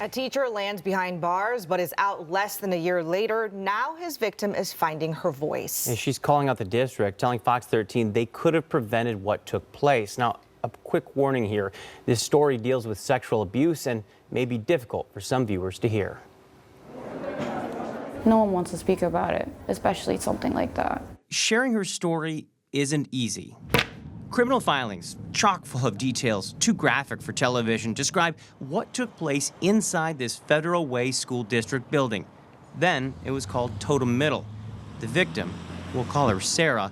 A teacher lands behind bars but is out less than a year later. Now his victim is finding her voice. And she's calling out the district, telling Fox 13 they could have prevented what took place. Now, a quick warning here. This story deals with sexual abuse and may be difficult for some viewers to hear. No one wants to speak about it, especially something like that. Sharing her story isn't easy. Criminal filings, chock full of details, too graphic for television, describe what took place inside this Federal Way School District building. Then it was called Totem Middle. The victim, we'll call her Sarah,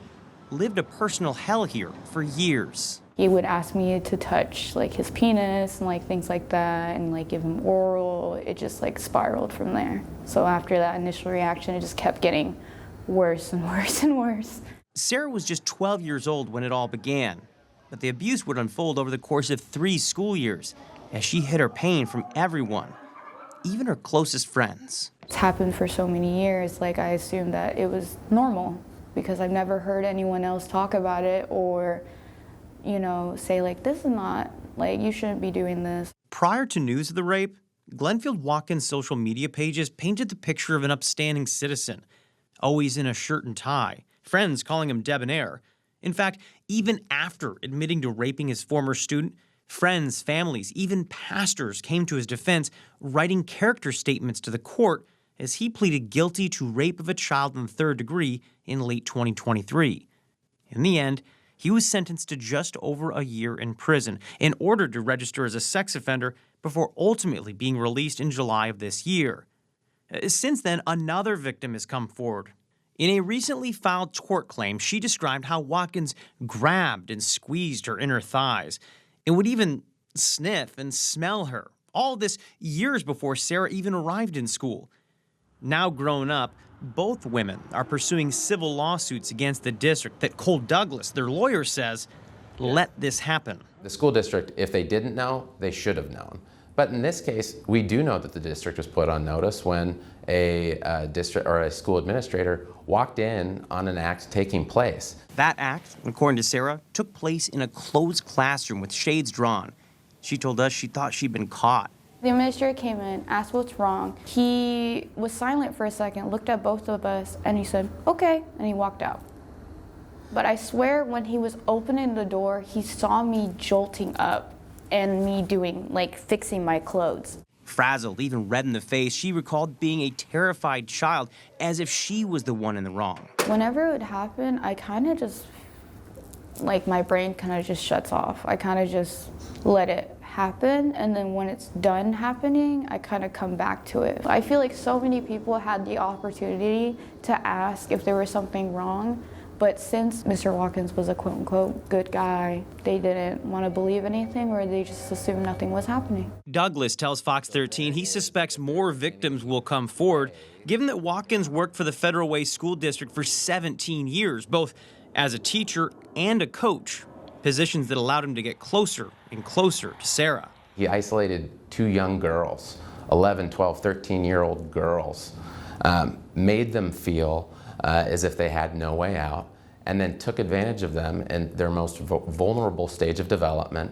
lived a personal hell here for years. He would ask me to touch like his penis and like things like that and like give him oral. It just like spiraled from there. So after that initial reaction, it just kept getting worse and worse and worse. Sarah was just 12 years old when it all began, but the abuse would unfold over the course of 3 school years as she hid her pain from everyone, even her closest friends. It's happened for so many years, like I assumed that it was normal because I've never heard anyone else talk about it or, you know, say like, this is not, like, you shouldn't be doing this. Prior to news of the rape, Glenfield Watkins' social media pages painted the picture of an upstanding citizen, always in a shirt and tie, friends calling him debonair. In fact, even after admitting to raping his former student, friends, families, even pastors came to his defense, writing character statements to the court as he pleaded guilty to rape of a child in the 3rd degree in late 2023. In the end, he was sentenced to just over a year in prison and ordered to register as a sex offender before ultimately being released in July of this year. Since then, another victim has come forward. In a recently filed tort claim, she described how Watkins grabbed and squeezed her inner thighs and would even sniff and smell her. All this years before Sarah even arrived in school. Now grown up, both women are pursuing civil lawsuits against the district that Cole Douglas, their lawyer, says let this happen. The school district, if they didn't know, they should have known. But in this case, we do know that the district was put on notice when a district or a school administrator walked in on an act taking place. That act, according to Sarah, took place in a closed classroom with shades drawn. She told us she thought she'd been caught. The administrator came in, asked what's wrong. He was silent for a second, looked at both of us, and he said, okay, and he walked out. But I swear when he was opening the door, he saw me jolting up and me doing, like, fixing my clothes. Frazzled, even red in the face, she recalled being a terrified child, as if she was the one in the wrong. Whenever it would happen, I kind of just, like, my brain kind of just shuts off. I kind of just let it happen, and then when it's done happening, I kind of come back to it. I feel like so many people had the opportunity to ask if there was something wrong, but since Mr. Watkins was a quote-unquote good guy, they didn't want to believe anything, or they just assumed nothing was happening. Douglas tells Fox 13 he suspects more victims will come forward, given that Watkins worked for the Federal Way School District for 17 years, both as a teacher and a coach, positions that allowed him to get closer and closer to Sarah. He isolated 2 young girls, 11, 12, 13-year-old girls, made them feel as if they had no way out, and then took advantage of them in their most vulnerable stage of development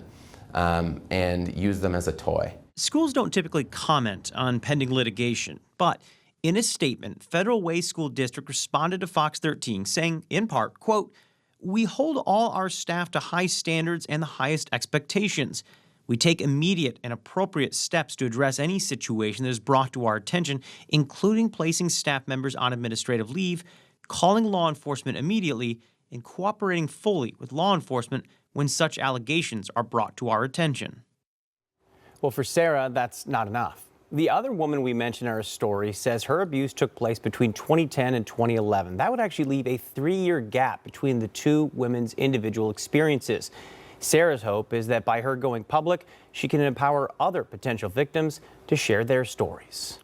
and used them as a toy. Schools don't typically comment on pending litigation, but in a statement, Federal Way School District responded to Fox 13 saying, in part, quote, "We hold all our staff to high standards and the highest expectations. We take immediate and appropriate steps to address any situation that is brought to our attention, including placing staff members on administrative leave, calling law enforcement immediately, and cooperating fully with law enforcement when such allegations are brought to our attention." Well, for Sarah, that's not enough. The other woman we mentioned in our story says her abuse took place between 2010 and 2011. That would actually leave a 3-year gap between the two women's individual experiences. Sarah's hope is that by her going public, she can empower other potential victims to share their stories.